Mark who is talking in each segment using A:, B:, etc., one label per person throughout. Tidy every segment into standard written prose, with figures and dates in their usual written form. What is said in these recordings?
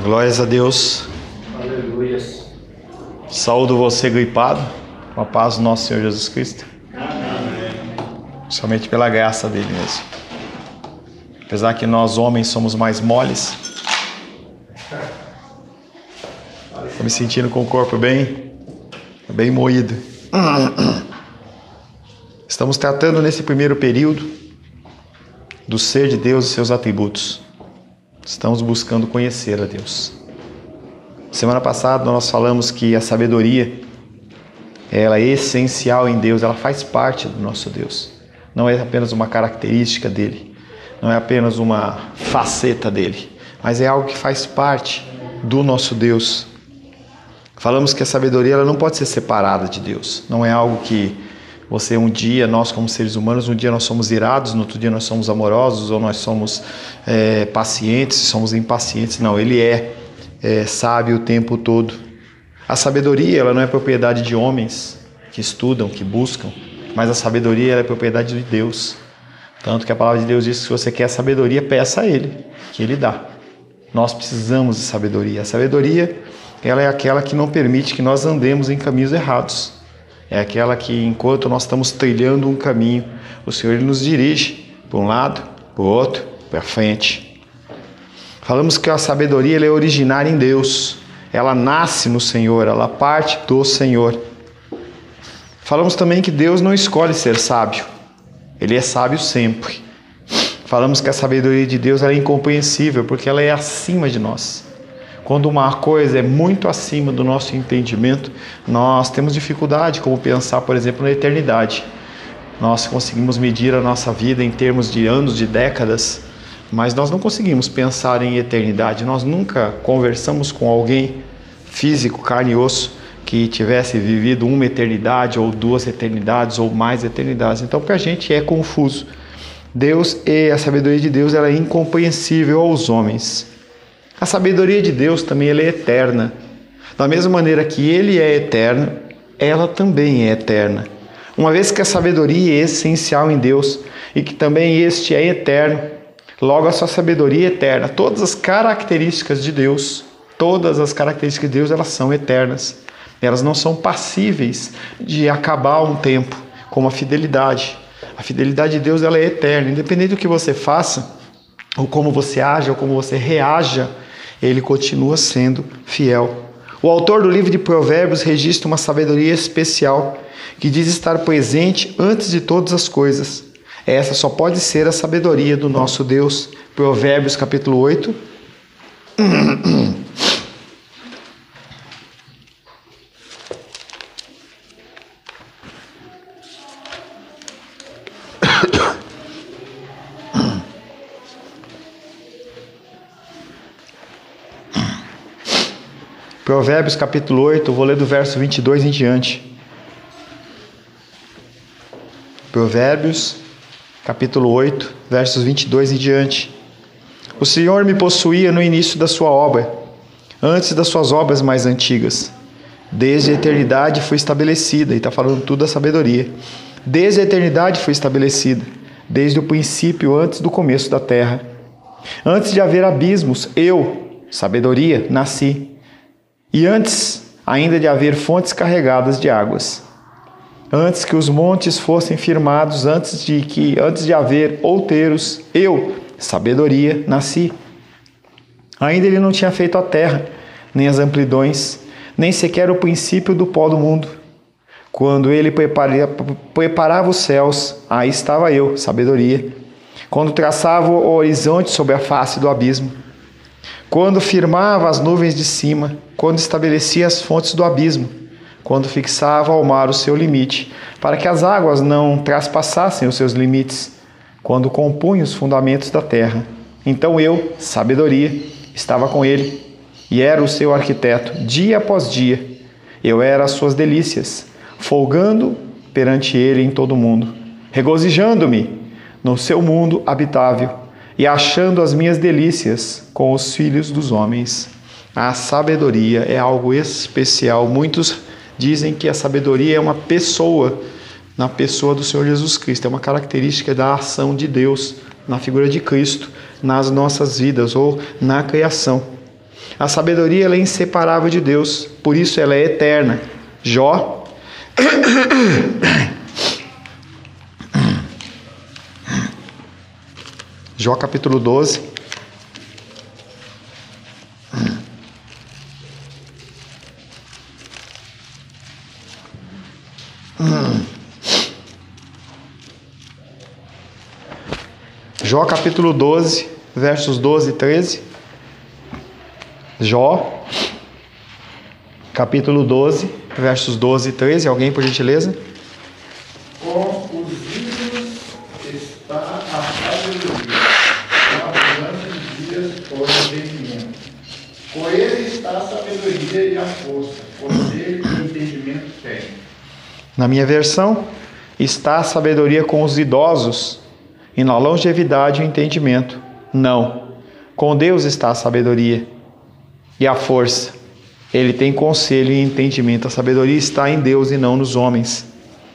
A: Glórias a Deus.
B: Aleluia.
A: Saúdo você gripado, com a paz do nosso Senhor Jesus Cristo.
B: Amém.
A: Somente pela graça dele mesmo. Apesar que nós homens somos mais moles. Estou me sentindo com o corpo bem moído. Estamos tratando nesse primeiro período do ser de Deus e seus atributos. Estamos buscando conhecer a Deus. Semana passada nós falamos que a sabedoria, ela é essencial em Deus, ela faz parte do nosso Deus. Não é apenas uma característica dele, não é apenas uma faceta dele, mas é algo que faz parte do nosso Deus. Falamos que a sabedoria ela não pode ser separada de Deus. Não é algo que você um dia, nós como seres humanos, um dia nós somos irados, no outro dia nós somos amorosos, ou nós somos pacientes, somos impacientes. Não, ele é sábio o tempo todo. A sabedoria ela não é propriedade de homens que estudam, que buscam, mas a sabedoria ela é propriedade de Deus. Tanto que a palavra de Deus diz que se você quer sabedoria, peça a Ele, que Ele dá. Nós precisamos de sabedoria. A sabedoria ela é aquela que não permite que nós andemos em caminhos errados. É aquela que, enquanto nós estamos trilhando um caminho, o Senhor ele nos dirige para um lado, para o outro, para frente. Falamos que a sabedoria ela é originária em Deus. Ela nasce no Senhor, ela parte do Senhor. Falamos também que Deus não escolhe ser sábio. Ele é sábio sempre. Falamos que a sabedoria de Deus ela é incompreensível, porque ela é acima de nós. Quando uma coisa é muito acima do nosso entendimento, nós temos dificuldade como pensar, por exemplo, na eternidade. Nós conseguimos medir a nossa vida em termos de anos, de décadas, mas nós não conseguimos pensar em eternidade. Nós nunca conversamos com alguém físico, carne e osso, que tivesse vivido uma eternidade, ou duas eternidades, ou mais eternidades. Então, para a gente é confuso. Deus e a sabedoria de Deus ela é incompreensível aos homens. A sabedoria de Deus também ela é eterna. Da mesma maneira que Ele é eterno, ela também é eterna. Uma vez que a sabedoria é essencial em Deus e que também este é eterno, logo a sua sabedoria é eterna. Todas as características de Deus, elas são eternas. Elas não são passíveis de acabar um tempo, como a fidelidade. A fidelidade de Deus ela é eterna. Independente do que você faça, ou como você age, ou como você reaja, ele continua sendo fiel. O autor do livro de Provérbios registra uma sabedoria especial que diz estar presente antes de todas as coisas. Essa só pode ser a sabedoria do nosso Deus. Provérbios capítulo 8. Provérbios capítulo 8, vou ler do verso 22 em diante. Provérbios capítulo 8, versos 22 em diante. O Senhor me possuía no início da sua obra, antes das suas obras mais antigas. Desde a eternidade foi estabelecida, e está falando tudo da sabedoria. Desde a eternidade foi estabelecida, desde o princípio, antes do começo da terra. Antes de haver abismos, eu, sabedoria, nasci. E antes ainda de haver fontes carregadas de águas, antes que os montes fossem firmados, antes de haver outeiros, eu, sabedoria, nasci. Ainda ele não tinha feito a terra, nem as amplidões, nem sequer o princípio do pó do mundo. Quando ele preparava os céus, aí estava eu, sabedoria. Quando traçava o horizonte sobre a face do abismo, quando firmava as nuvens de cima, quando estabelecia as fontes do abismo, quando fixava ao mar o seu limite, para que as águas não traspassassem os seus limites, quando compunha os fundamentos da terra. Então eu, sabedoria, estava com ele, e era o seu arquiteto, dia após dia. Eu era as suas delícias, folgando perante ele em todo o mundo, regozijando-me no seu mundo habitável, e achando as minhas delícias com os filhos dos homens. A sabedoria é algo especial. Muitos dizem que a sabedoria é uma pessoa, na pessoa do Senhor Jesus Cristo. É uma característica da ação de Deus, na figura de Cristo, nas nossas vidas ou na criação. A sabedoria ela é inseparável de Deus, por isso ela é eterna. Jó Jó capítulo 12. Jó capítulo 12, versos 12 e 13. Jó capítulo 12, versos 12 e 13. Alguém, por gentileza?
B: Com os ídolos está a sabedoria, com abundantes dias o entendimento. Com ele está a sabedoria e a força, poder e entendimento tem.
A: Na minha versão, está a sabedoria com os idosos, e na longevidade o entendimento. Não, com Deus está a sabedoria e a força. Ele tem conselho e entendimento. A sabedoria está em Deus e não nos homens.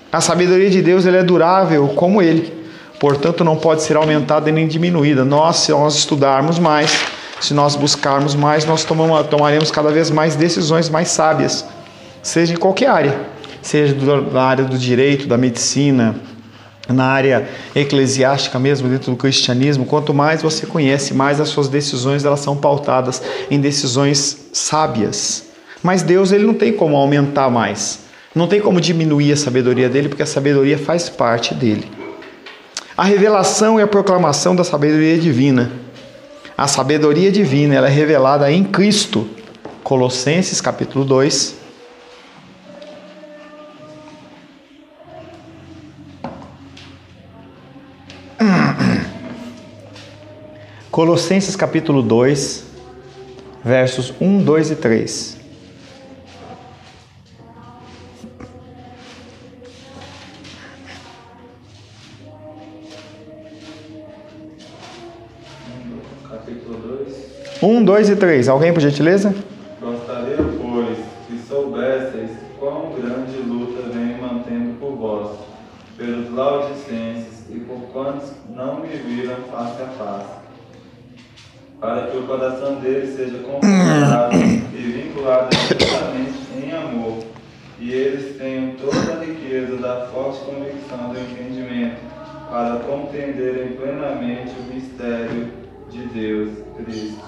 A: A sabedoria de Deus ela é durável como Ele, portanto não pode ser aumentada nem diminuída. Se nós estudarmos mais, se nós buscarmos mais, nós tomaremos cada vez mais decisões mais sábias, seja em qualquer área, seja na área do direito, da medicina, na área eclesiástica mesmo, dentro do cristianismo. Quanto mais você conhece, mais as suas decisões elas são pautadas em decisões sábias. Mas Deus ele não tem como aumentar mais, não tem como diminuir a sabedoria dele, porque a sabedoria faz parte dele. A revelação e a proclamação da sabedoria divina. A sabedoria divina ela é revelada em Cristo. Colossenses capítulo 2. Colossenses capítulo 2, versos 1, 2 e 3.
B: Capítulo 2.
A: 1, 2 e 3. Alguém, por gentileza?
C: Gostaria, pois, que soubesseis quão grande luta venho mantendo por vós, pelos laodicenses e por quantos não me viram face a face, para que o coração deles seja confortado e vinculado justamente em amor, e eles tenham toda a riqueza da forte convicção do entendimento, para compreenderem plenamente o mistério de Deus, Cristo,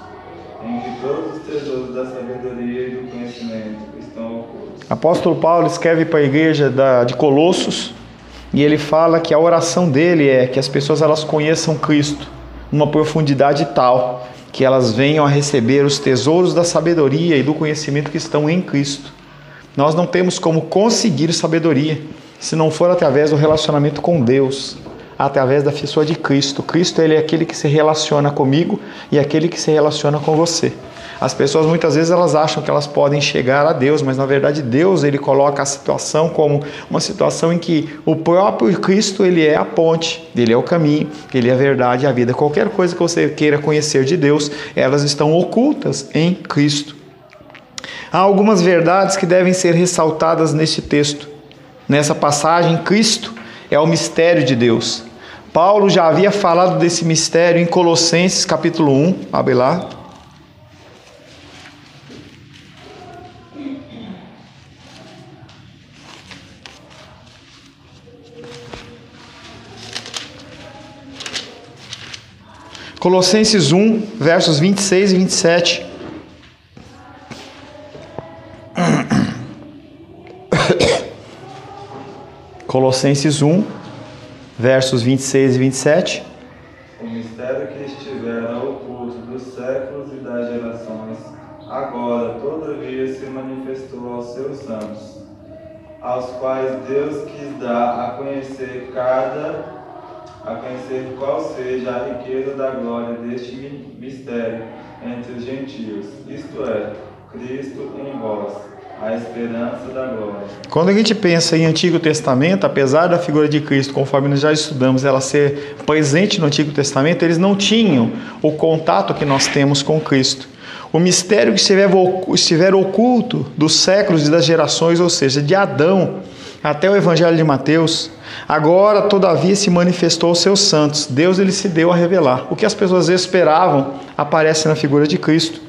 C: em que todos os tesouros da sabedoria e do conhecimento estão ocultos.
A: Apóstolo Paulo escreve para a igreja de Colossos, e ele fala que a oração dele é que as pessoas elas conheçam Cristo numa profundidade tal que elas venham a receber os tesouros da sabedoria e do conhecimento que estão em Cristo. Nós não temos como conseguir sabedoria se não for através do relacionamento com Deus, através da pessoa de Cristo. Cristo ele é aquele que se relaciona comigo e aquele que se relaciona com você. As pessoas muitas vezes elas acham que elas podem chegar a Deus, mas na verdade Deus ele coloca a situação como uma situação em que o próprio Cristo ele é a ponte, ele é o caminho, ele é a verdade e a vida. Qualquer coisa que você queira conhecer de Deus, elas estão ocultas em Cristo. Há algumas verdades que devem ser ressaltadas neste texto. Nessa passagem, Cristo é o mistério de Deus. Paulo já havia falado desse mistério em Colossenses capítulo 1, abre lá. Colossenses 1, versos 26 e 27. Colossenses 1, versos 26 e 27.
C: O mistério que estivera oculto dos séculos e das gerações, agora, todavia, se manifestou aos seus santos, aos quais Deus quis dar a conhecer qual seja a riqueza da glória deste mistério entre os gentios, isto é, Cristo em vós, a esperança da glória.
A: Quando a gente pensa em Antigo Testamento, apesar da figura de Cristo, conforme nós já estudamos, ela ser presente no Antigo Testamento, eles não tinham o contato que nós temos com Cristo. O mistério que estiver oculto dos séculos e das gerações, ou seja, de Adão até o Evangelho de Mateus, agora, todavia, se manifestou aos seus santos. Deus ele se deu a revelar. O que as pessoas esperavam aparece na figura de Cristo.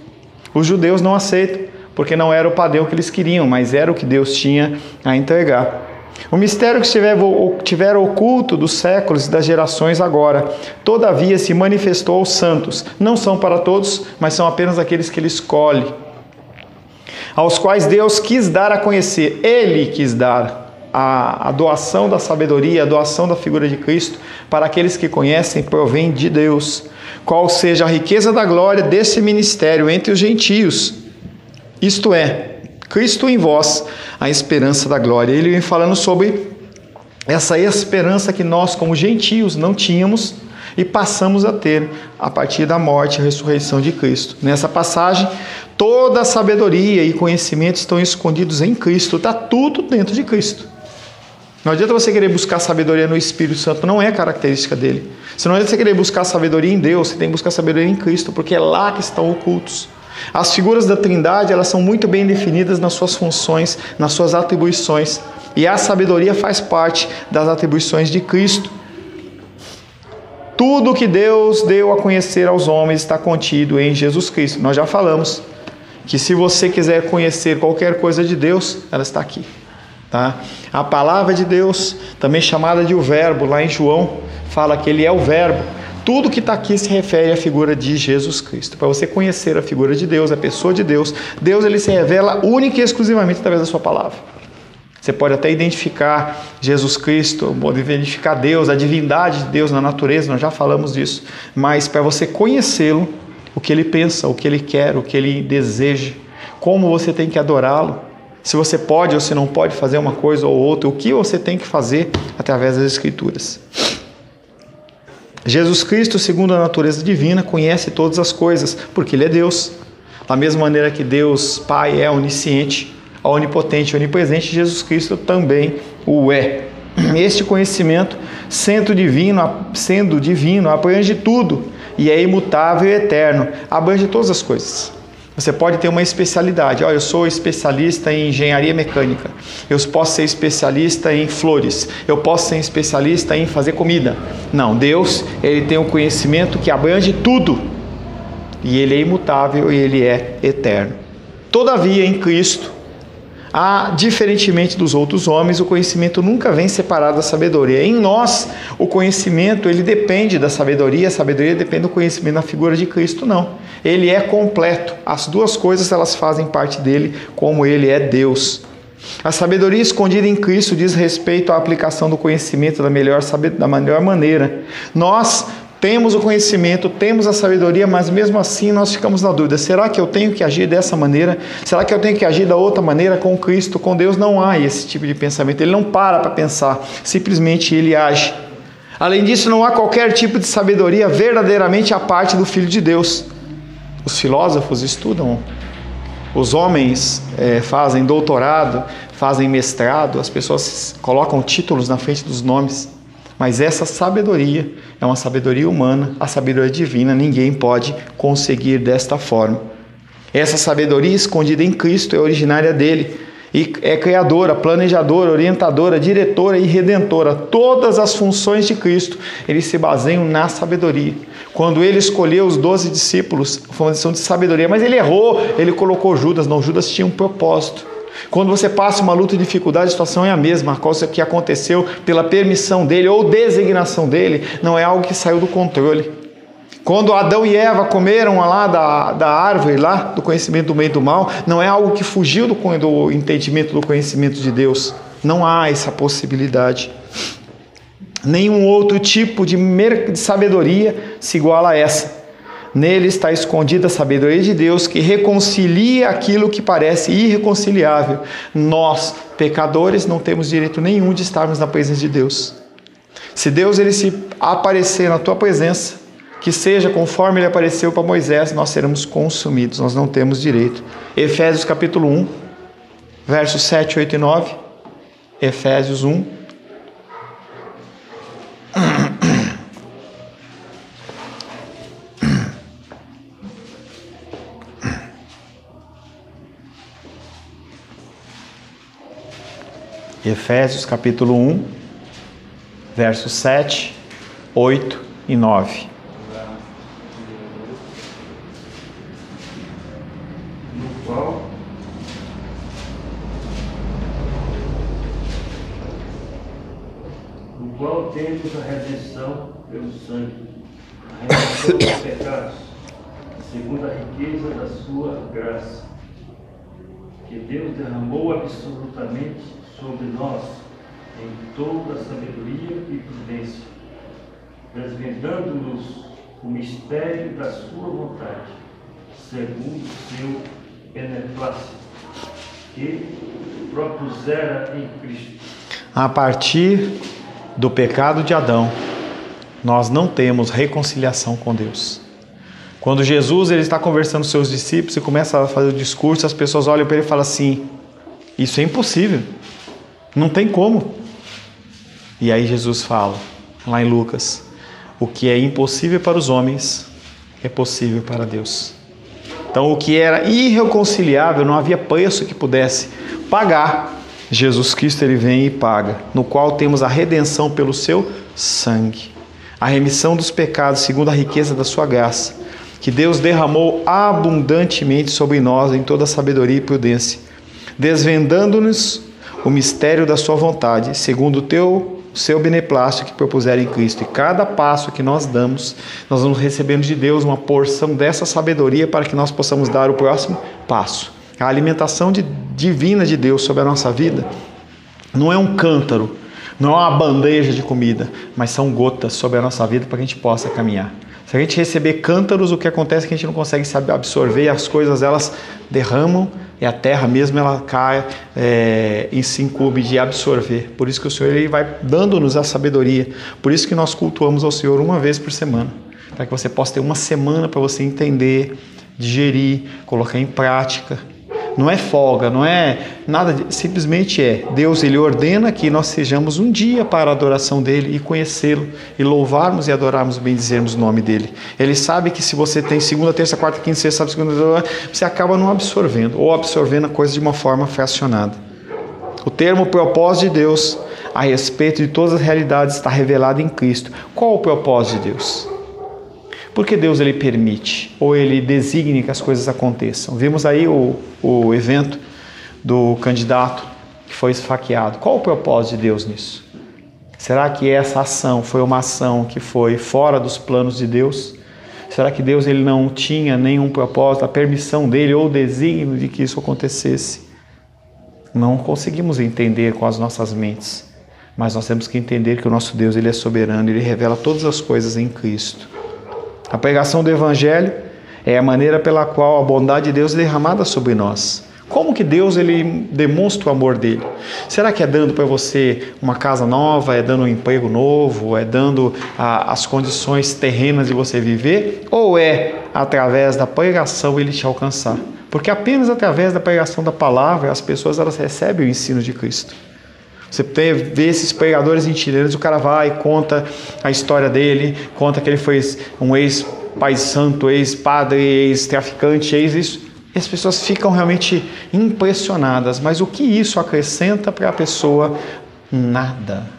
A: Os judeus não aceitam, porque não era o padrão que eles queriam, mas era o que Deus tinha a entregar. O mistério que estiver oculto dos séculos e das gerações agora, todavia se manifestou aos santos. Não são para todos, mas são apenas aqueles que Ele escolhe, aos quais Deus quis dar a conhecer. Ele quis dar a doação da sabedoria, a doação da figura de Cristo, para aqueles que conhecem, provém de Deus. Qual seja a riqueza da glória desse ministério entre os gentios, isto é, Cristo em vós, a esperança da glória. Ele vem falando sobre essa esperança que nós, como gentios, não tínhamos e passamos a ter a partir da morte e ressurreição de Cristo. Nessa passagem, toda a sabedoria e conhecimento estão escondidos em Cristo. Está tudo dentro de Cristo. Não adianta você querer buscar sabedoria no Espírito Santo, não é característica dele. Se não adianta você querer buscar sabedoria em Deus, você tem que buscar sabedoria em Cristo, porque é lá que estão ocultos. As figuras da Trindade, elas são muito bem definidas nas suas funções, nas suas atribuições. E a sabedoria faz parte das atribuições de Cristo. Tudo que Deus deu a conhecer aos homens está contido em Jesus Cristo. Nós já falamos que se você quiser conhecer qualquer coisa de Deus, ela está aqui. Tá? A palavra de Deus, também chamada de o Verbo, lá em João, fala que Ele é o Verbo. Tudo que está aqui se refere à figura de Jesus Cristo. Para você conhecer a figura de Deus, a pessoa de Deus, Deus ele se revela única e exclusivamente através da sua palavra. Você pode até identificar Jesus Cristo, pode identificar Deus, a divindade de Deus na natureza, nós já falamos disso. Mas para você conhecê-lo, o que Ele pensa, o que Ele quer, o que Ele deseja, como você tem que adorá-lo, se você pode ou se não pode fazer uma coisa ou outra, o que você tem que fazer através das Escrituras. Jesus Cristo, segundo a natureza divina, conhece todas as coisas, porque Ele é Deus. Da mesma maneira que Deus Pai é onisciente, onipotente e onipresente, Jesus Cristo também o é. Este conhecimento, sendo divino, abrange tudo e é imutável e eterno, abrange todas as coisas. Você pode ter uma especialidade. Eu sou especialista em engenharia mecânica. Eu posso ser especialista em flores. Eu posso ser especialista em fazer comida. Não, Deus, Ele tem um conhecimento que abrange tudo. E Ele é imutável e Ele é eterno. Todavia, em Cristo, diferentemente dos outros homens, o conhecimento nunca vem separado da sabedoria. Em nós, o conhecimento ele depende da sabedoria, a sabedoria depende do conhecimento na figura de Cristo, não. Ele é completo. As duas coisas elas fazem parte dele, como ele é Deus. A sabedoria escondida em Cristo diz respeito à aplicação do conhecimento da melhor maneira. Nós temos o conhecimento, temos a sabedoria, mas mesmo assim nós ficamos na dúvida. Será que eu tenho que agir dessa maneira? Será que eu tenho que agir da outra maneira? Com Cristo, com Deus não há esse tipo de pensamento. Ele não para pensar, simplesmente ele age. Além disso, não há qualquer tipo de sabedoria verdadeiramente à parte do Filho de Deus. Os filósofos estudam, os homens fazem doutorado, fazem mestrado, as pessoas colocam títulos na frente dos nomes. Mas essa sabedoria é uma sabedoria humana, a sabedoria divina, ninguém pode conseguir desta forma. Essa sabedoria escondida em Cristo é originária dele e é criadora, planejadora, orientadora, diretora e redentora. Todas as funções de Cristo, eles se baseiam na sabedoria. Quando ele escolheu os 12 discípulos, foi uma decisão de sabedoria, mas ele errou, ele colocou Judas, não, Judas tinha um propósito. Quando você passa uma luta e dificuldade, a situação é a mesma. A coisa que aconteceu pela permissão dele ou designação dele não é algo que saiu do controle. Quando Adão e Eva comeram lá da árvore lá, do conhecimento do bem e do mal, não é algo que fugiu do entendimento do conhecimento de Deus. Não há essa possibilidade. Nenhum outro tipo de sabedoria se iguala a essa. Nele está escondida a sabedoria de Deus que reconcilia aquilo que parece irreconciliável. Nós, pecadores, não temos direito nenhum de estarmos na presença de Deus. Se Deus ele se aparecer na tua presença, que seja conforme ele apareceu para Moisés, nós seremos consumidos, nós não temos direito. Efésios capítulo 1, versos 7, 8 e 9. Efésios 1. Efésios capítulo 1, versos 7, 8 e 9.
D: temos a redenção pelo sangue, a redenção dos pecados, segundo a riqueza da sua graça, que Deus derramou absolutamente sobre nós em toda a sabedoria e prudência, desvendando-nos o mistério da sua vontade, segundo o seu beneplácito, que propusera em Cristo.
A: A partir do pecado de Adão, nós não temos reconciliação com Deus. Quando Jesus ele está conversando com seus discípulos e começa a fazer o discurso, as pessoas olham para ele e falam assim: isso é impossível, não tem como. E aí Jesus fala, lá em Lucas: o que é impossível para os homens é possível para Deus. Então o que era irreconciliável, não havia preço que pudesse pagar, Jesus Cristo ele vem e paga, no qual temos a redenção pelo seu sangue, a remissão dos pecados segundo a riqueza da sua graça, que Deus derramou abundantemente sobre nós em toda sabedoria e prudência, desvendando-nos o mistério da sua vontade, segundo o seu beneplácito que propuseram em Cristo. E cada passo que nós damos, nós vamos recebendo de Deus uma porção dessa sabedoria para que nós possamos dar o próximo passo. A alimentação divina de Deus sobre a nossa vida não é um cântaro, não é uma bandeja de comida, mas são gotas sobre a nossa vida para que a gente possa caminhar. Se a gente receber cântaros, o que acontece é que a gente não consegue absorver, as coisas elas derramam e a terra mesmo ela cai e se incumbe de absorver. Por isso que o Senhor ele vai dando-nos a sabedoria. Por isso que nós cultuamos ao Senhor uma vez por semana, para que você possa ter uma semana para você entender, digerir, colocar em prática. Não é folga, não é nada, simplesmente Deus ele ordena que nós sejamos um dia para a adoração dele e conhecê-lo e louvarmos e adorarmos, bendizermos o nome dele. Ele sabe que se você tem segunda, terça, quarta, quinta, sexta, sábado, segunda, você acaba não absorvendo ou absorvendo a coisa de uma forma fracionada. O termo propósito de Deus a respeito de todas as realidades está revelado em Cristo. Qual o propósito de Deus? Porque Deus ele permite, ou ele designa que as coisas aconteçam. Vimos aí o evento do candidato que foi esfaqueado. Qual o propósito de Deus nisso? Será que essa ação foi uma ação que foi fora dos planos de Deus? Será que Deus ele não tinha nenhum propósito, a permissão dele ou o desígnio de que isso acontecesse? Não conseguimos entender com as nossas mentes, mas nós temos que entender que o nosso Deus ele é soberano, ele revela todas as coisas em Cristo. A pregação do Evangelho é a maneira pela qual a bondade de Deus é derramada sobre nós. Como que Deus ele demonstra o amor dele? Será que é dando para você uma casa nova, é dando um emprego novo, é dando as condições terrenas de você viver? Ou é através da pregação ele te alcançar? Porque apenas através da pregação da palavra as pessoas elas recebem o ensino de Cristo. Você vê esses pregadores itinerantes, o cara vai e conta a história dele, conta que ele foi um ex-pai santo, ex-padre, ex-traficante, ex-isso. E as pessoas ficam realmente impressionadas. Mas o que isso acrescenta para a pessoa? Nada.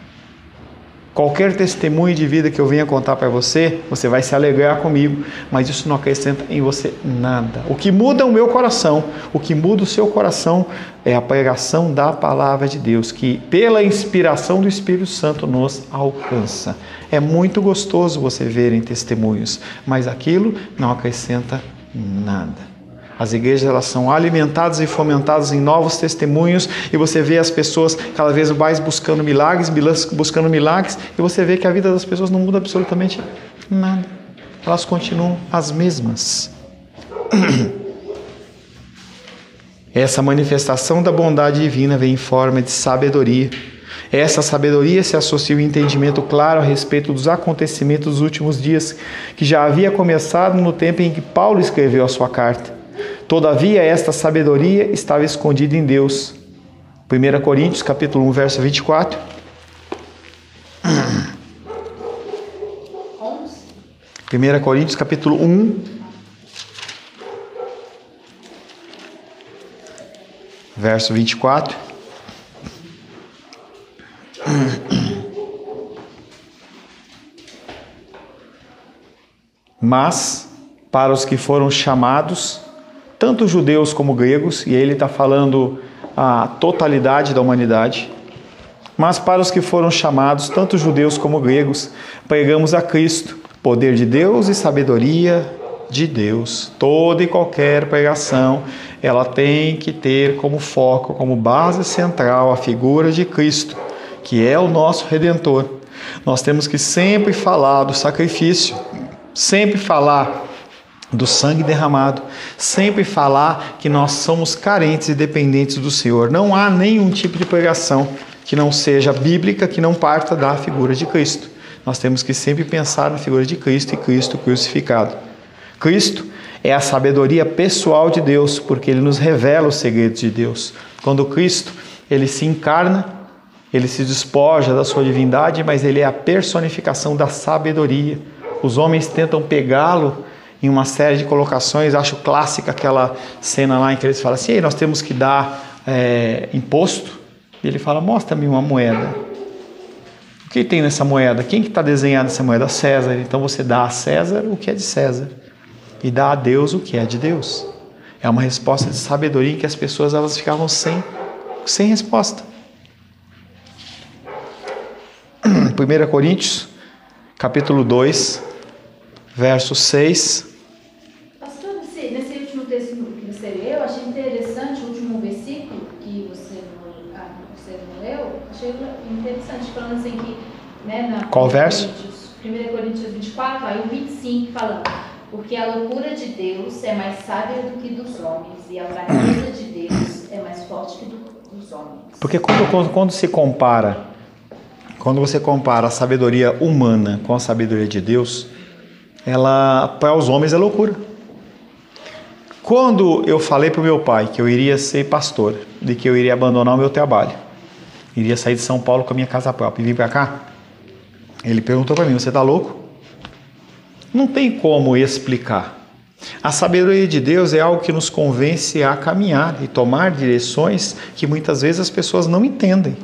A: Qualquer testemunho de vida que eu venha contar para você, você vai se alegrar comigo, mas isso não acrescenta em você nada. O que muda o meu coração, o que muda o seu coração é a pregação da palavra de Deus, que pela inspiração do Espírito Santo nos alcança. É muito gostoso você ver em testemunhos, mas aquilo não acrescenta nada. As igrejas elas são alimentadas e fomentadas em novos testemunhos e você vê as pessoas cada vez mais buscando milagres, e você vê que a vida das pessoas não muda absolutamente nada. Elas continuam as mesmas. Essa manifestação da bondade divina vem em forma de sabedoria. Essa sabedoria se associa ao entendimento claro a respeito dos acontecimentos dos últimos dias, que já havia começado no tempo em que Paulo escreveu a sua carta. Todavia, esta sabedoria estava escondida em Deus. 1 Coríntios, capítulo 1, verso 24. 1 Coríntios, capítulo 1, verso 24. Mas, para os que foram chamados, tanto judeus como gregos, e ele está falando a totalidade da humanidade, Mas para os que foram chamados, tanto judeus como gregos, pregamos a Cristo, poder de Deus e sabedoria de Deus. Toda e qualquer pregação, ela tem que ter como foco, como base central, a figura de Cristo, que é o nosso Redentor. Nós temos que sempre falar do sacrifício, sempre falar do sangue derramado, sempre falar que nós somos carentes e dependentes do Senhor. Não há nenhum tipo de pregação que não seja bíblica, que não parta da figura de Cristo. Nós temos que sempre pensar na figura de Cristo e Cristo crucificado. Cristo é a sabedoria pessoal de Deus, porque Ele nos revela os segredos de Deus. Quando Cristo, Ele se encarna, Ele se despoja da sua divindade, mas Ele é a personificação da sabedoria. Os homens tentam pegá-lo em uma série de colocações. Acho clássica aquela cena lá em que eles falam assim: nós temos que dar imposto. E ele fala: mostra-me uma moeda. O que tem nessa moeda? Quem que está desenhado nessa moeda? César. Então você dá a César o que é de César e dá a Deus o que é de Deus. É uma resposta de sabedoria em que as pessoas elas ficavam sem resposta. 1 Coríntios, capítulo 2, verso 6.
E: Pastor, nesse último texto que você leu, achei interessante o último versículo que você não leu. Achei interessante, falando assim que...
A: Qual verso?
E: 1 Coríntios 24, aí o 25, falando: porque a loucura de Deus é mais sábia do que dos homens, e a fraqueza de Deus é mais forte que dos homens.
A: Porque quando você compara a sabedoria humana com a sabedoria de Deus, ela, para os homens, é loucura. Quando eu falei para o meu pai que eu iria ser pastor, de que eu iria abandonar o meu trabalho, iria sair de São Paulo com a minha casa própria e vir para cá, ele perguntou para mim: você está louco? Não tem como explicar. A sabedoria de Deus é algo que nos convence a caminhar e tomar direções que muitas vezes as pessoas não entendem.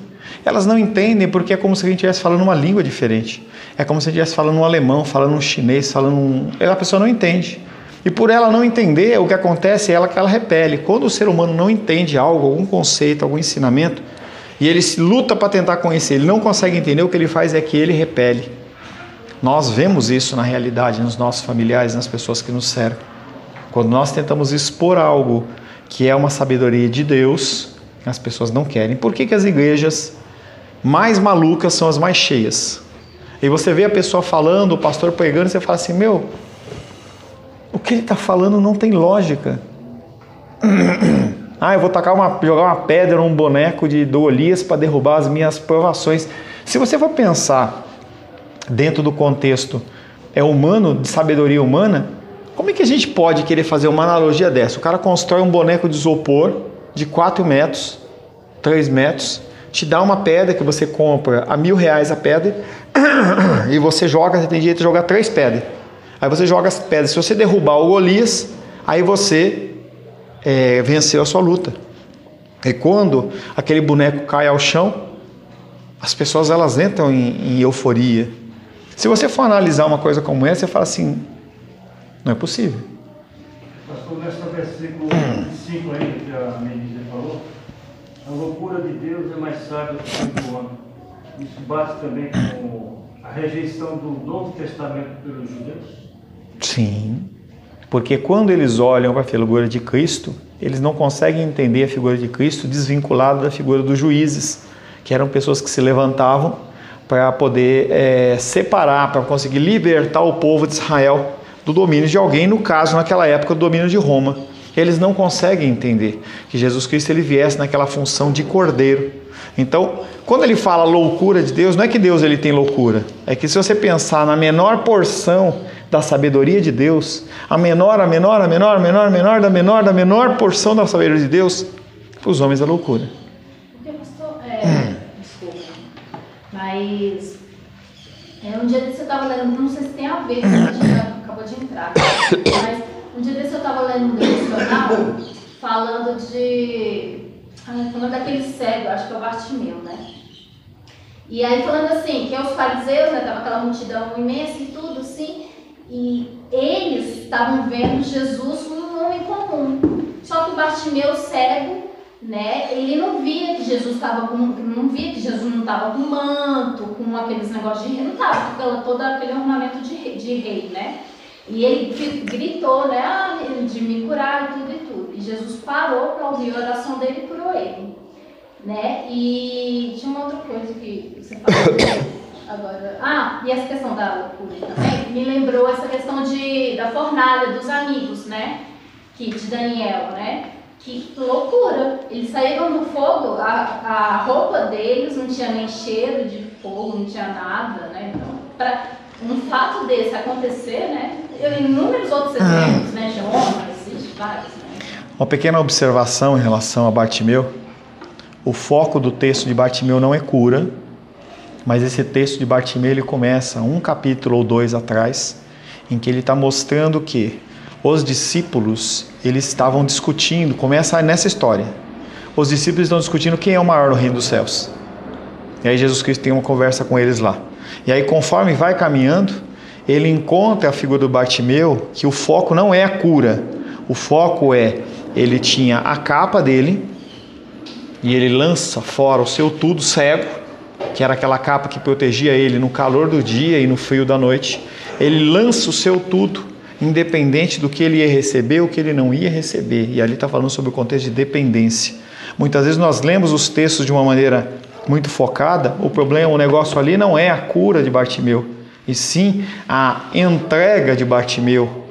A: Elas não entendem porque é como se a gente estivesse falando uma língua diferente. É como se a gente estivesse falando um alemão, falando um chinês, a pessoa não entende. E por ela não entender, o que acontece é que ela repele. Quando o ser humano não entende algo, algum conceito, algum ensinamento, e ele se luta para tentar conhecer, ele não consegue entender, o que ele faz é que ele repele. Nós vemos isso na realidade, nos nossos familiares, nas pessoas que nos cercam. Quando nós tentamos expor algo que é uma sabedoria de Deus, as pessoas não querem. Por que as igrejas mais malucas são as mais cheias? E você vê a pessoa falando, o pastor pregando, e você fala assim: o que ele está falando não tem lógica. Eu vou jogar uma pedra num boneco de Golias para derrubar as minhas provações. Se você for pensar dentro do contexto humano, de sabedoria humana, como é que a gente pode querer fazer uma analogia dessa? O cara constrói um boneco de isopor de 4 metros, 3 metros, te dá uma pedra que você compra a R$1.000 a pedra, e você tem jeito de jogar 3 pedras. Aí você joga as pedras. Se você derrubar o Golias, aí você venceu a sua luta. E quando aquele boneco cai ao chão, as pessoas elas entram em euforia. Se você for analisar uma coisa como essa, você fala assim: não é possível.
D: Pastor, nesse versículo 5 ainda que a Melissa falou, a loucura de Deus é mais sábia do que o homem. Isso bate também com a rejeição do Novo Testamento pelos judeus?
A: Sim, porque quando eles olham para a figura de Cristo, eles não conseguem entender a figura de Cristo desvinculada da figura dos juízes, que eram pessoas que se levantavam para poder separar, para conseguir libertar o povo de Israel do domínio de alguém, no caso, naquela época, do domínio de Roma. Eles não conseguem entender que Jesus Cristo ele viesse naquela função de cordeiro. Então, quando ele fala loucura de Deus, não é que Deus ele tem loucura, é que se você pensar na menor porção da sabedoria de Deus, a menor da menor porção da sabedoria de Deus, para os homens é loucura.
E: Porque, pastor, desculpa, mas um dia desse eu estava lendo, não sei se tem a ver, a gente já acabou de entrar, mas um dia desse eu estava lendo um devocional falando daquele cego, acho que é o Bartimeu, né? E aí falando assim, que os fariseus, né, tava aquela multidão imensa e tudo assim, e eles estavam vendo Jesus como um homem comum. Só que o Bartimeu cego né? Ele não via que Jesus estava não estava com manto, com aqueles negócios de rei, não estava com todo aquele ornamento de rei, né? E ele gritou, né, de me curar e tudo. E Jesus parou para ouvir a oração dele e curou ele, né? E tinha uma outra coisa que você falou agora. E essa questão da loucura também me lembrou essa questão da fornalha dos amigos, né? De Daniel, né? Que loucura! Eles saíram do fogo, a roupa deles não tinha nem cheiro de fogo, não tinha nada, né? Então, para um fato desse acontecer, né? Inúmeros outros exemplos, né? Jonas, existe vários, né?
A: Uma pequena observação em relação a Bartimeu. O foco do texto de Bartimeu não é cura, mas esse texto de Bartimeu ele começa um capítulo ou 2 atrás, em que ele está mostrando que os discípulos, eles estavam discutindo, começa nessa história. Os discípulos estão discutindo quem é o maior no reino dos céus. E aí Jesus Cristo tem uma conversa com eles lá. E aí conforme vai caminhando, ele encontra a figura do Bartimeu, que o foco não é a cura. O foco é, ele tinha a capa dele, e ele lança fora o seu tudo cego, que era aquela capa que protegia ele no calor do dia e no frio da noite. Ele lança o seu tudo, independente do que ele ia receber ou que ele não ia receber. E ali está falando sobre o contexto de dependência. Muitas vezes nós lemos os textos de uma maneira muito focada. O negócio ali não é a cura de Bartimeu, e sim a entrega de Bartimeu.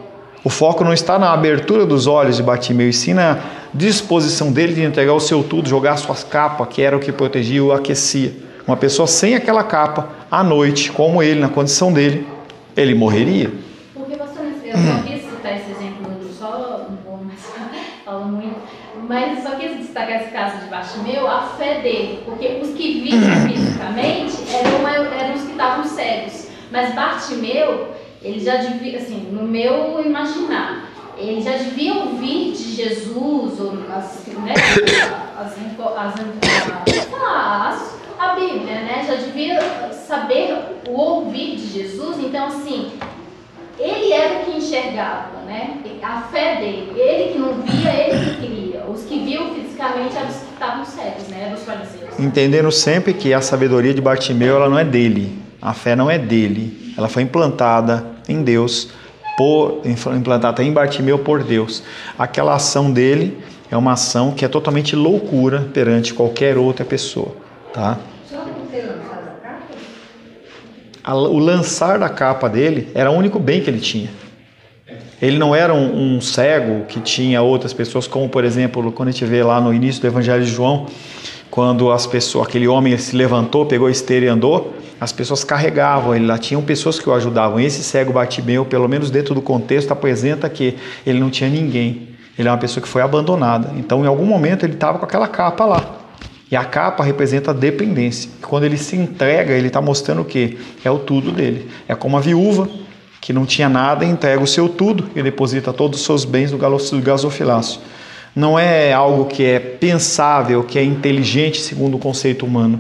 A: O foco não está na abertura dos olhos de Bartimeu, e sim na disposição dele de entregar o seu tudo, jogar suas capas, que era o que protegia e o aquecia. Uma pessoa sem aquela capa, à noite, como ele, na condição dele, ele morreria.
E: Eu só quis citar esse exemplo, não vou mais falar muito, mas eu só quis destacar esse caso de Bartimeu, a fé dele, porque os que viam fisicamente eram os que estavam cegos, mas Bartimeu, ele já devia, assim, no meu imaginar, ele já devia ouvir de Jesus, ou a Bíblia, né? Já devia saber o ouvir de Jesus, então assim, ele era o que enxergava, né? A fé dele, ele que não via, ele que cria. Os que viam fisicamente eram os que estavam cegos, né? Eram os fariseus.
A: Entendendo sempre que a sabedoria de Bartimeu, ela não é dele. A fé não é dele. Ela foi implantada em Deus, implantada em Bartimeu por Deus. Aquela ação dele é uma ação que é totalmente loucura perante qualquer outra pessoa, tá? O lançar da capa dele era o único bem que ele tinha. Ele não era um cego que tinha outras pessoas, como por exemplo, quando a gente vê lá no início do Evangelho de João, quando aquele homem se levantou, pegou a esteira e andou, as pessoas carregavam ele lá, tinham pessoas que o ajudavam. Esse cego Bartimeu, pelo menos dentro do contexto, apresenta que ele não tinha ninguém. Ele é uma pessoa que foi abandonada. Então, em algum momento, ele estava com aquela capa lá. E a capa representa a dependência. Quando ele se entrega, ele está mostrando o quê? É o tudo dele. É como a viúva que não tinha nada e entrega o seu tudo e deposita todos os seus bens no gasofilácio. Não é algo que é pensável, que é inteligente segundo o conceito humano.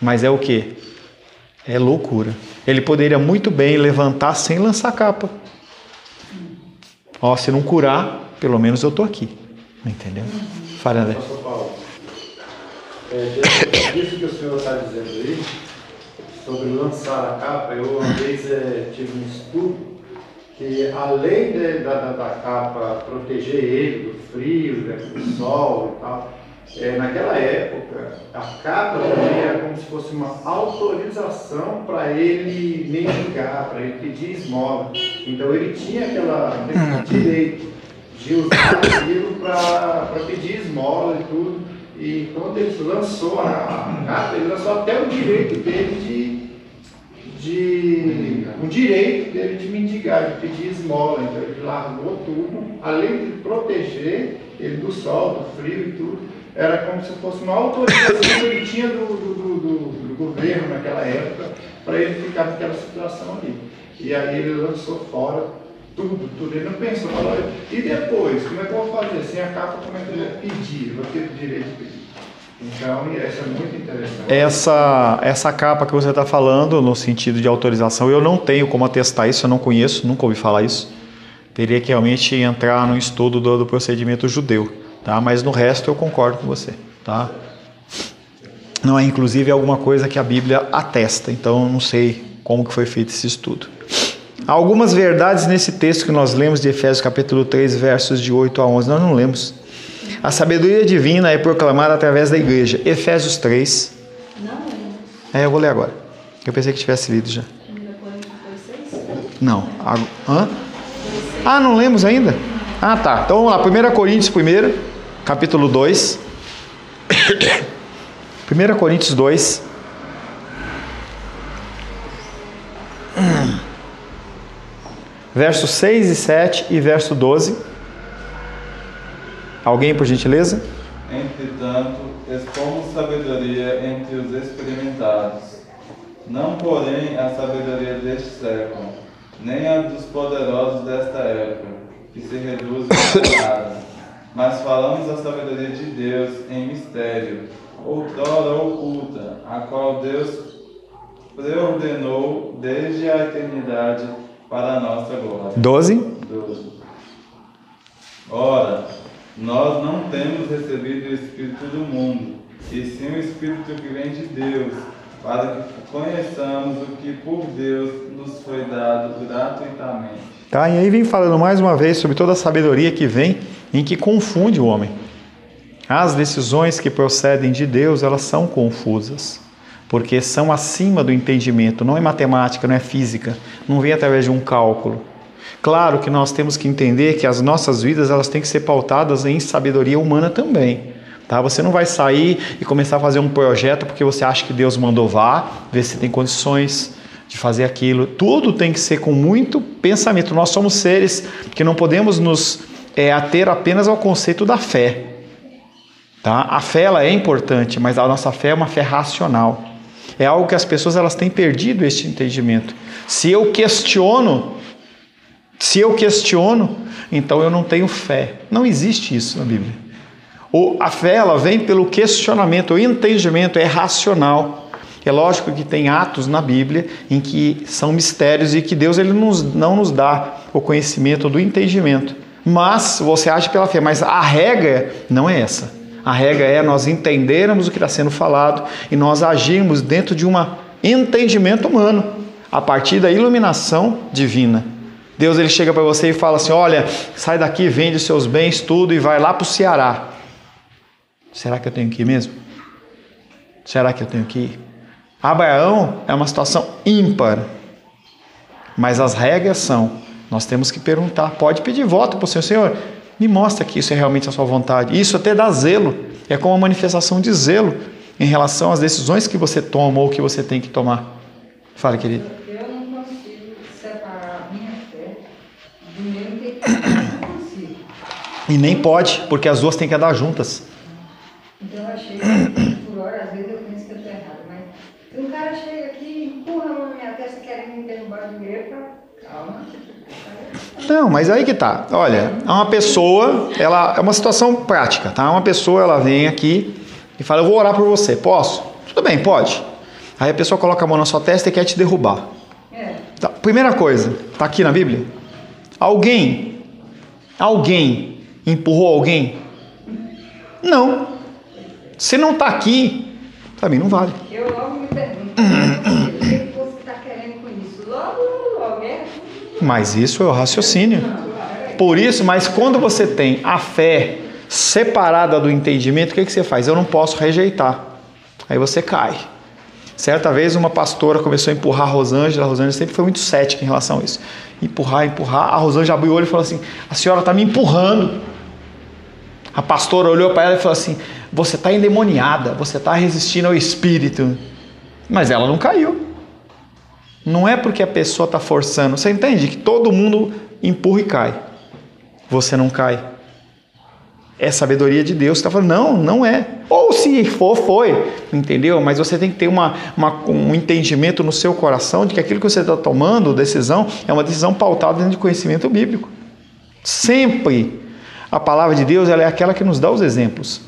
A: Mas é o quê? É loucura. Ele poderia muito bem levantar sem lançar capa. Se não curar, pelo menos eu estou aqui. Entendeu? Fala, André.
B: Isso que o senhor está dizendo aí, sobre lançar a capa, eu uma vez tive um estudo que além da capa proteger ele do frio, do sol e tal, naquela época a capa também era como se fosse uma autorização para ele mendigar, para ele pedir esmola. Então ele tinha aquele direito de usar aquilo para pedir esmola e tudo. E quando ele lançou a capa, ele lançou até o direito dele de mendigar, de pedir esmola. Então ele largou tudo, além de proteger ele do sol, do frio e tudo, era como se fosse uma autorização que ele tinha do governo naquela época para ele ficar naquela situação ali. E aí ele lançou fora tudo. Ele não pensou, falou, e depois, como é que eu vou fazer? Sem a capa, como é que eu vou pedir? Eu vou ter o direito de pedir. Então, essa é muito interessante.
A: Essa capa que você está falando, no sentido de autorização, eu não tenho como atestar isso, eu não conheço, nunca ouvi falar isso. Teria que realmente entrar no estudo do procedimento judeu. tá? Mas no resto eu concordo com você, tá? Não é, inclusive, alguma coisa que a Bíblia atesta, então eu não sei como que foi feito esse estudo. Há algumas verdades nesse texto que nós lemos de Efésios capítulo 3, versos de 8 a 11, nós não lemos. A sabedoria divina é proclamada através da igreja. Efésios 3.
E: Não lembro.
A: Eu vou ler agora. Eu pensei que tivesse lido já.
E: 1 Coríntios 2:6?
A: Não. Não lemos ainda? Tá. Então vamos lá. 1 Coríntios 1, capítulo 2. 1 Coríntios 2. Versos 6 e 7 e verso 12. Alguém, por gentileza?
C: Entretanto, expomos sabedoria entre os experimentados, não porém a sabedoria deste século, nem a dos poderosos desta época, que se reduzem a nada, mas falamos a sabedoria de Deus em mistério, outrora oculta, a qual Deus preordenou desde a eternidade para a nossa glória.
A: 12.
C: Ora, nós não temos recebido o Espírito do mundo, e sim o Espírito que vem de Deus, para que conheçamos o que por Deus nos foi dado gratuitamente.
A: Tá, e aí vem falando mais uma vez sobre toda a sabedoria que vem, em que confunde o homem. As decisões que procedem de Deus, elas são confusas, porque são acima do entendimento, não é matemática, não é física, não vem através de um cálculo. Claro que nós temos que entender que as nossas vidas, elas têm que ser pautadas em sabedoria humana também. Tá? Você não vai sair e começar a fazer um projeto porque você acha que Deus mandou vá, ver se tem condições de fazer aquilo. Tudo tem que ser com muito pensamento. Nós somos seres que não podemos nos ater apenas ao conceito da fé. Tá? A fé, ela é importante, mas a nossa fé é uma fé racional. É algo que as pessoas, elas têm perdido este entendimento. Se eu questiono, então eu não tenho fé. Não existe isso na Bíblia. A fé, ela vem pelo questionamento, o entendimento é racional. É lógico que tem atos na Bíblia em que são mistérios e que Deus ele não nos dá o conhecimento do entendimento. Mas você age pela fé, mas a regra não é essa. A regra é nós entendermos o que está sendo falado e nós agirmos dentro de um entendimento humano, a partir da iluminação divina. Deus ele chega para você e fala assim, olha, sai daqui, vende os seus bens, tudo e vai lá para o Ceará. Será que eu tenho que ir mesmo? Será que eu tenho que ir? Abraão é uma situação ímpar, mas as regras são, nós temos que perguntar, pode pedir voto para o Senhor, me mostra que isso é realmente a sua vontade. Isso até dá zelo, é como uma manifestação de zelo em relação às decisões que você toma ou que você tem que tomar. Fala, querido.
F: Eu não consigo separar a minha fé do meu entendimento. Não consigo.
A: E nem pode, porque as duas têm que andar juntas.
F: Então eu achei que por hora, às vezes eu penso que eu estou errado, mas se um cara chega aqui e empurra a mão na minha testa querendo me derrubar de igreja, calma.
A: Não, mas aí que tá. Olha, uma pessoa, ela é uma situação prática, tá? Uma pessoa, ela vem aqui e fala, eu vou orar por você, posso? Tudo bem, pode. Aí a pessoa coloca a mão na sua testa e quer te derrubar. Tá, primeira coisa, tá aqui na Bíblia? Alguém empurrou alguém? Não. Se não tá aqui, também não vale.
F: Eu logo me pergunto, o que você está querendo com isso? Logo é?
A: Mas isso é o raciocínio. Por isso, mas quando você tem a fé separada do entendimento, o que você faz? Eu não posso rejeitar. Aí você cai. Certa vez uma pastora começou a empurrar a Rosângela sempre foi muito cética em relação a isso. Empurrar. A Rosângela abriu o olho e falou assim, a senhora está me empurrando. A pastora olhou para ela e falou assim, você está endemoniada, você está resistindo ao espírito. Mas ela não caiu. Não é porque a pessoa está forçando. Você entende que todo mundo empurra e cai. Você não cai. É sabedoria de Deus. Você está falando, não é. Ou se for, foi. Entendeu? Mas você tem que ter um entendimento no seu coração de que aquilo que você está tomando, decisão, é uma decisão pautada dentro de conhecimento bíblico. Sempre a palavra de Deus ela é aquela que nos dá os exemplos.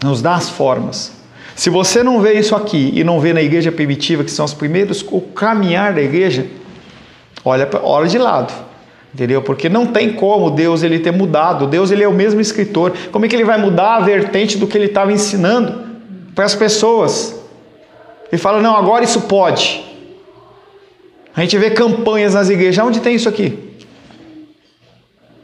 A: Nos dá as formas. Se você não vê isso aqui e não vê na igreja primitiva, que são os primeiros, o caminhar da igreja, olha de lado. Entendeu? Porque não tem como Deus ele ter mudado. Deus ele é o mesmo escritor. Como é que ele vai mudar a vertente do que ele estava ensinando para as pessoas? Ele fala, não, agora isso pode. A gente vê campanhas nas igrejas. Onde tem isso aqui?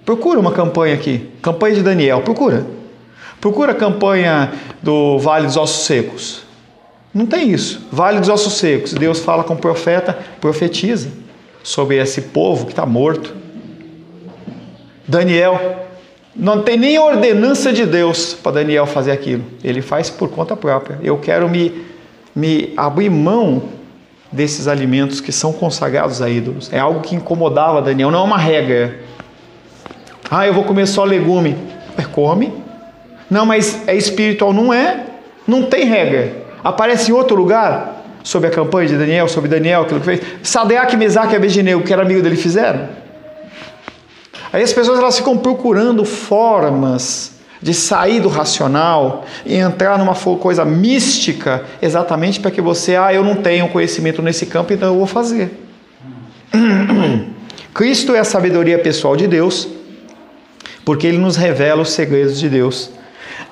A: Procura uma campanha aqui. Campanha de Daniel. Procura a campanha do Vale dos Ossos Secos. Não tem isso. Vale dos Ossos Secos. Deus fala com o profeta, profetiza sobre esse povo que está morto. Daniel, não tem nem ordenança de Deus para Daniel fazer aquilo. Ele faz por conta própria. Eu quero me abrir mão desses alimentos que são consagrados a ídolos. É algo que incomodava Daniel, não é uma regra. Eu vou comer só legume. Come. Não, mas é espiritual. Não é. Não tem regra. Aparece em outro lugar sobre a campanha de Daniel, sobre Daniel, aquilo que fez. Sadraque, Mesaque e Abednego, que era amigo dele, fizeram. Aí as pessoas elas ficam procurando formas de sair do racional e entrar numa coisa mística, exatamente para que você, eu não tenho conhecimento nesse campo, então eu vou fazer. Cristo é a sabedoria pessoal de Deus, porque Ele nos revela os segredos de Deus.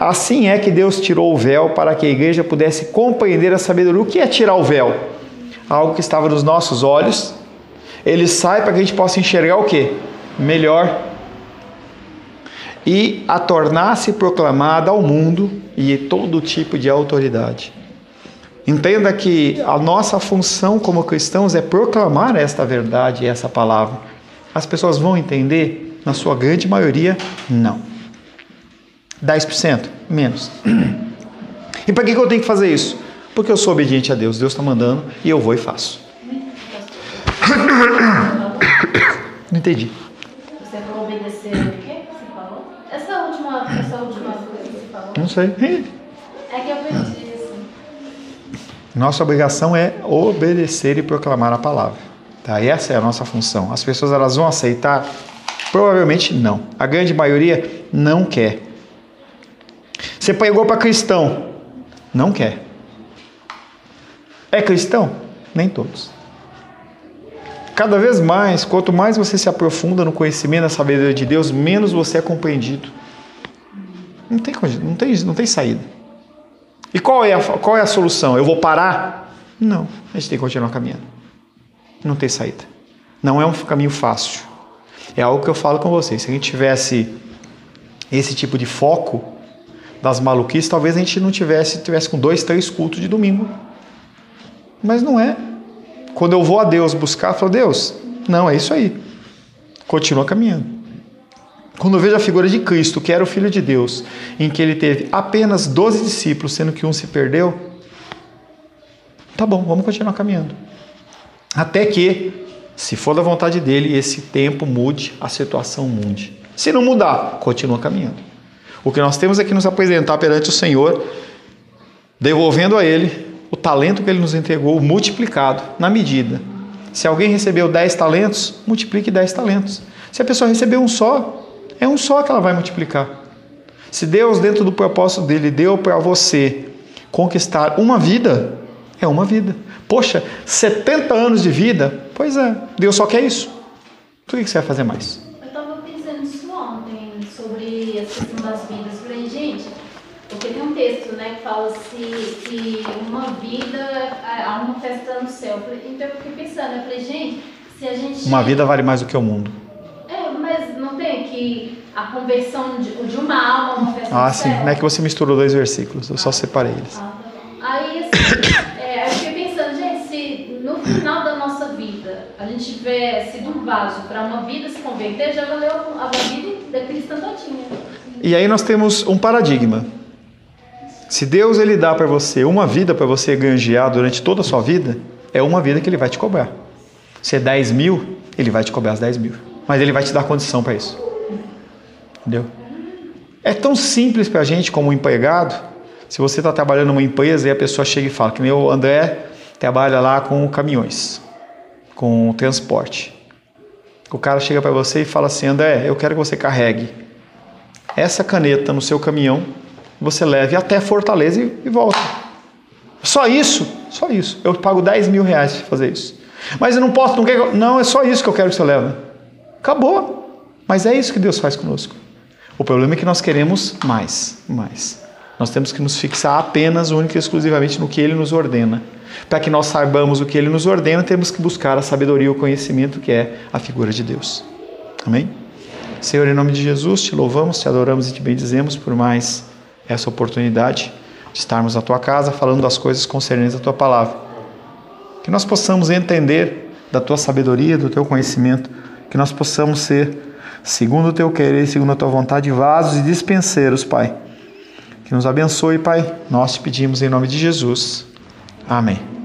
A: Assim é que Deus tirou o véu para que a igreja pudesse compreender a sabedoria. O que é tirar o véu? Algo que estava nos nossos olhos, ele sai para que a gente possa enxergar o quê? Melhor, e a tornar-se proclamada ao mundo e todo tipo de autoridade. Entenda que a nossa função como cristãos é proclamar esta verdade, essa palavra. As pessoas vão entender? Na sua grande maioria, não. 10%? Menos. E para que eu tenho que fazer isso? Porque eu sou obediente a Deus. Deus está mandando e eu vou e faço. Não entendi.
E: Você vai obedecer o quê que você falou? Essa última coisa que você falou?
A: Não sei.
E: É que eu perdi isso.
A: Nossa obrigação é obedecer e proclamar a palavra. Tá? Essa é a nossa função. As pessoas elas vão aceitar? Provavelmente não. A grande maioria não quer. Você pregou para cristão? Não quer. É cristão? Nem todos. Cada vez mais, quanto mais você se aprofunda no conhecimento da sabedoria de Deus, menos você é compreendido. Não tem saída. E qual é a solução? Eu vou parar? Não, a gente tem que continuar caminhando. Não tem saída. Não é um caminho fácil. É algo que eu falo com vocês. Se a gente tivesse esse tipo de foco das maluquices, talvez a gente não tivesse com 2, 3 cultos de domingo. Mas não é. Quando eu vou a Deus buscar, eu falo, Deus, não, é isso aí. Continua caminhando. Quando eu vejo a figura de Cristo, que era o Filho de Deus, em que ele teve apenas 12 discípulos, sendo que um se perdeu, tá bom, vamos continuar caminhando. Até que, se for da vontade dele, esse tempo mude, a situação mude. Se não mudar, continua caminhando. O que nós temos é que nos apresentar perante o Senhor, devolvendo a Ele o talento que Ele nos entregou, multiplicado, na medida. Se alguém recebeu 10 talentos, multiplique 10 talentos. Se a pessoa recebeu um só, é um só que ela vai multiplicar. Se Deus, dentro do propósito dele, deu para você conquistar uma vida, é uma vida. Poxa, 70 anos de vida? Pois é, Deus só quer isso. Por que você vai fazer mais?
E: Eu estava pensando nisso ontem, sobre a questão das vidas. Eu falei, gente, porque tem um texto, né, que fala que uma vida, há uma festa no céu. Então eu fiquei pensando, eu falei, gente, se a gente...
A: Uma vida vale mais do que o mundo.
E: Mas não tem que a conversão de uma alma, uma festa no céu?
A: Sim, não é que você misturou 2 versículos, eu só separei eles.
E: Tá bom. Aí, assim, eu fiquei pensando, gente, se no final da nossa vida a gente tiver sido um vaso para uma vida se converter, já valeu a vida da cristã todinha.
A: E aí nós temos um paradigma. Se Deus ele dá para você uma vida para você granjear durante toda a sua vida, é uma vida que Ele vai te cobrar. Se é 10 mil, Ele vai te cobrar as 10 mil. Mas Ele vai te dar condição para isso. Entendeu? É tão simples para a gente como um empregado. Se você está trabalhando numa empresa e a pessoa chega e fala que meu André trabalha lá com caminhões, com transporte. O cara chega para você e fala assim, André, eu quero que você carregue essa caneta no seu caminhão, você leve até Fortaleza e volta. Só isso. Eu pago 10 mil reais para fazer isso. Mas eu não posso, não quero. Não, é só isso que eu quero que você leve. Acabou. Mas é isso que Deus faz conosco. O problema é que nós queremos mais. Nós temos que nos fixar apenas, única e exclusivamente no que Ele nos ordena. Para que nós saibamos o que Ele nos ordena, temos que buscar a sabedoria e o conhecimento que é a figura de Deus. Amém? Senhor, em nome de Jesus, te louvamos, te adoramos e te bendizemos por mais essa oportunidade de estarmos na Tua casa, falando das coisas concernentes à Tua palavra. Que nós possamos entender da Tua sabedoria, do Teu conhecimento, que nós possamos ser, segundo o Teu querer, segundo a Tua vontade, vasos e dispenseiros, Pai. Que nos abençoe, Pai. Nós te pedimos em nome de Jesus. Amém.